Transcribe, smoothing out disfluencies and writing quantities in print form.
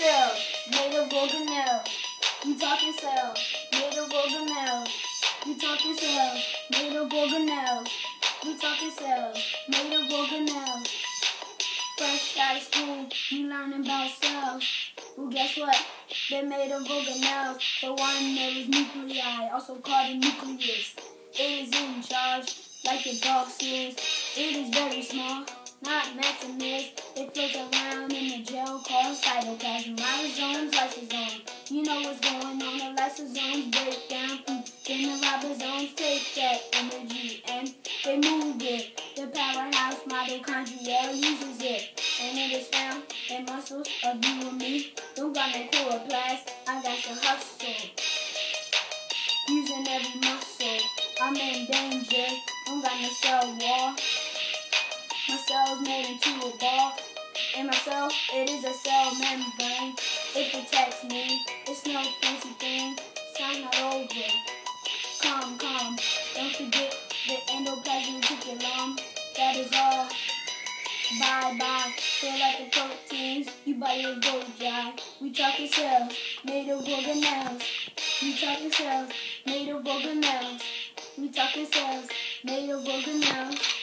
cells, made of organelles. We talking cells, made of organelles. We talking cells, made of organelles. We talking cells, made of organelles. Fresh out of school, you learning about cells. Well, guess what? They're made of organelles. For one, there is nuclei, also called a nucleus. It is in charge, like the box is. It is very small, not Maximus. It floats around in the gel called cytoplasm. Ribosomes, lysosomes. You know what's going on. The lysosomes break down food. Then the ribosomes take that energy and they move it. The powerhouse mitochondria uses it. And it is found in muscles of you and me. Don't got no chloroplast, I got to hustle. Using every muscle, I'm in danger. Don't got no cell wall. My cell's made into a ball. And my cell, it is a cell membrane. It protects me. It's no fancy thing. Sign not over. Calm. Don't forget the endoplasmic reticulum. That is all. Bye. Fill out the proteins. You buy your Gojai. We talking cells made of organelles. We talking cells made of organelles. We talking cells made of organelles.